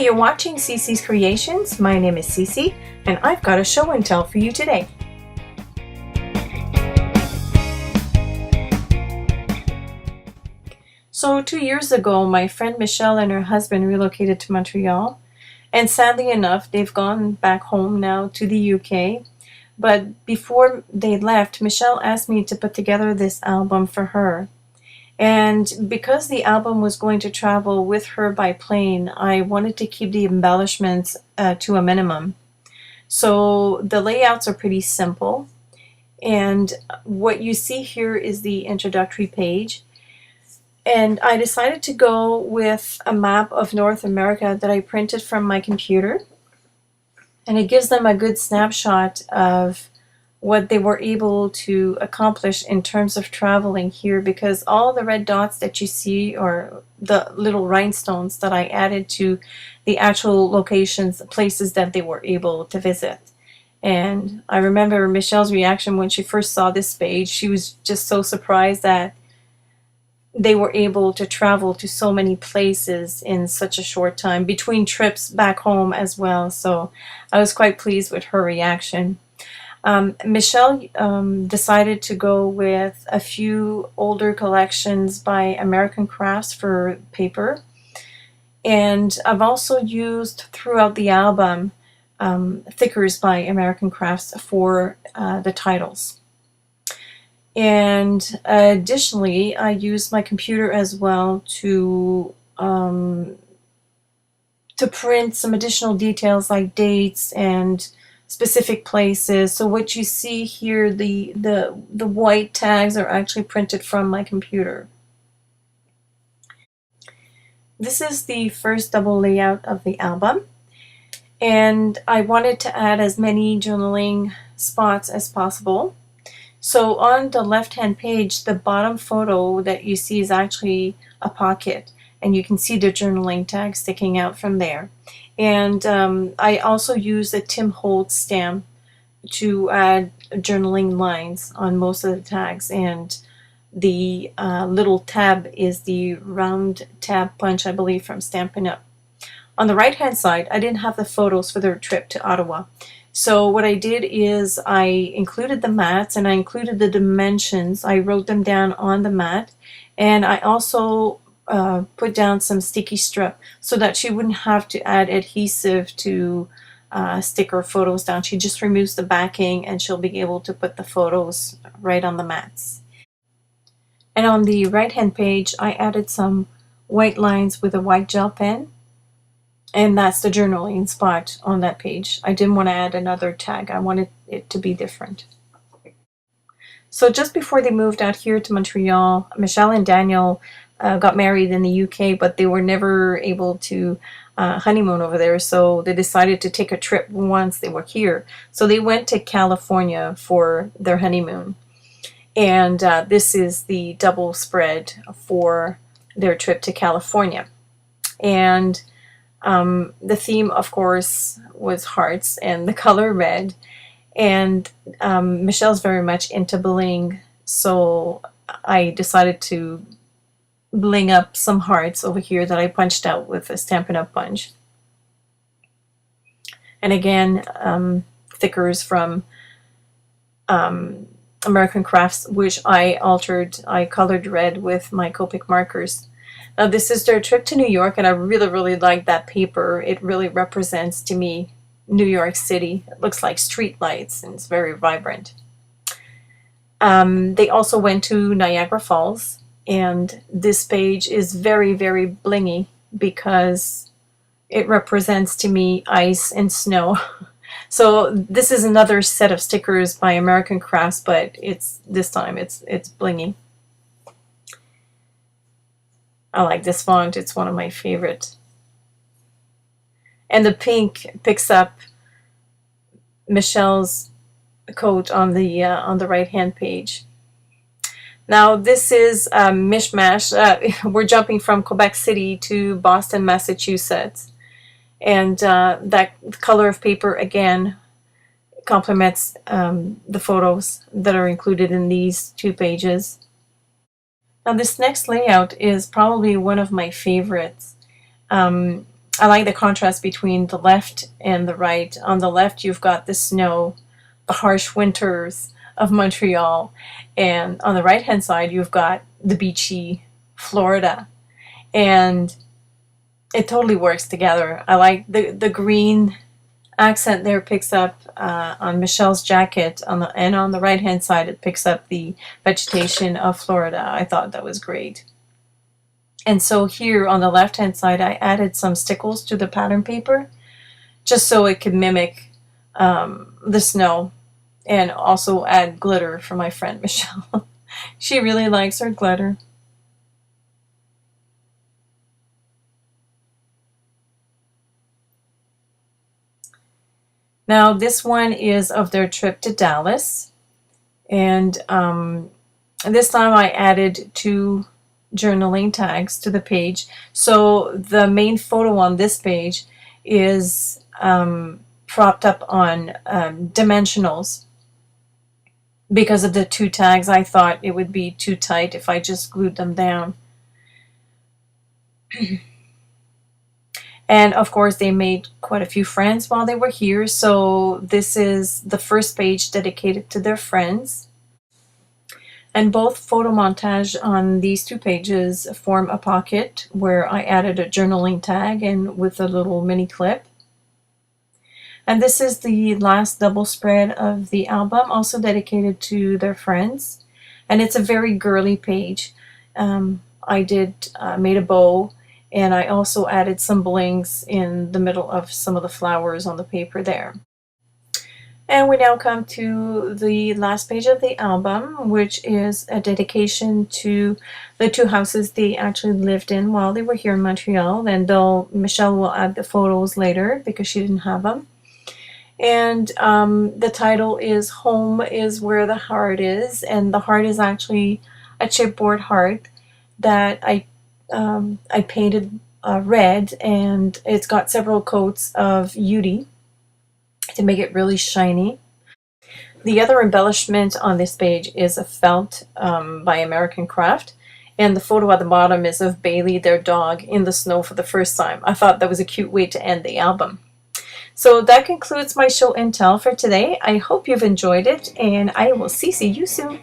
you're watching CeeCee's Creations. My name is CeeCee, and I've got a show and tell for you today. So 2 years ago, my friend Michelle and her husband relocated to Montreal, and sadly enough, they've gone back home now to the UK. But before they left, Michelle asked me to put together this album for her. And because the album was going to travel with her by plane, I wanted to keep the embellishments to a minimum. So the layouts are pretty simple. And what you see here is the introductory page. And I decided to go with a map of North America that I printed from my computer. And it gives them a good snapshot of what they were able to accomplish in terms of traveling here, because all the red dots that you see are the little rhinestones that I added to the actual locations, places that they were able to visit. And I remember Michelle's reaction when she first saw this page. She was just so surprised that they were able to travel to so many places in such a short time, between trips back home as well. So I was quite pleased with her reaction. Michelle decided to go with a few older collections by American Crafts for paper. And I've also used throughout the album thickers by American Crafts for the titles. And additionally, I used my computer as well to print some additional details like dates and specific places. So what you see here, the white tags are actually printed from my computer. This is the first double layout of the album, and I wanted to add as many journaling spots as possible. So on the left-hand page, the bottom photo that you see is actually a pocket, and you can see the journaling tag sticking out from there. And I also used a Tim Holtz stamp to add journaling lines on most of the tags, and the little tab is the round tab punch, I believe, from Stampin' Up. On the right-hand side, I didn't have the photos for their trip to Ottawa. So what I did is I included the mats and I included the dimensions. I wrote them down on the mat, and I also put down some sticky strip so that she wouldn't have to add adhesive to stick her photos down. She just removes the backing and she'll be able to put the photos right on the mats. And on the right hand page, I added some white lines with a white gel pen. And that's the journaling spot on that page. I didn't want to add another tag. I wanted it to be different. So just before they moved out here to Montreal, Michelle and Daniel got married in the UK, but they were never able to honeymoon over there. So they decided to take a trip once they were here. So they went to California for their honeymoon. And this is the double spread for their trip to California. And the theme, of course, was hearts and the color red. And Michelle's very much into bling, so I decided to bling up some hearts over here that I punched out with a Stampin' Up punch. And again, thickers from American Crafts, which I altered. I colored red with my Copic markers. Now this is their trip to New York, and I really like that paper. It really represents to me New York City. It looks like street lights and it's very vibrant. They also went to Niagara Falls, and this page is very blingy because it represents to me ice and snow. So this is another set of stickers by American Crafts, but this time it's blingy. I like this font. It's one of my favorite. And the pink picks up Michelle's coat on the right-hand page. Now this is a mishmash. We're jumping from Quebec City to Boston, Massachusetts. And that color of paper, again, complements the photos that are included in these two pages. Now this next layout is probably one of my favorites. I like the contrast between the left and the right. On the left, you've got the snow, the harsh winters of Montreal, and on the right-hand side, you've got the beachy Florida. And it totally works together. I like the green accent there picks up on Michelle's jacket, and on the right-hand side, it picks up the vegetation of Florida. I thought that was great. And so here on the left-hand side, I added some stickles to the pattern paper just so it could mimic the snow, and also add glitter for my friend Michelle. She really likes her glitter. Now this one is of their trip to Dallas, and this time I added 2 journaling tags to the page. So the main photo on this page is propped up on dimensionals. Because of the 2 tags, I thought it would be too tight if I just glued them down. And of course, they made quite a few friends while they were here. So this is the first page dedicated to their friends. And both photo montage on these 2 pages form a pocket where I added a journaling tag and with a little mini clip. And this is the last double spread of the album, also dedicated to their friends. And it's a very girly page. I made a bow, and I also added some blings in the middle of some of the flowers on the paper there. And we now come to the last page of the album, which is a dedication to the 2 houses they actually lived in while they were here in Montreal. And Michelle will add the photos later because she didn't have them. And the title is Home is Where the Heart Is. And the heart is actually a chipboard heart that I painted red, and it's got several coats of UD to make it really shiny. The other embellishment on this page is a felt by American Craft, and the photo at the bottom is of Bailey, their dog, in the snow for the first time. I thought that was a cute way to end the album. So that concludes my show and tell for today. I hope you've enjoyed it, and I will see you soon.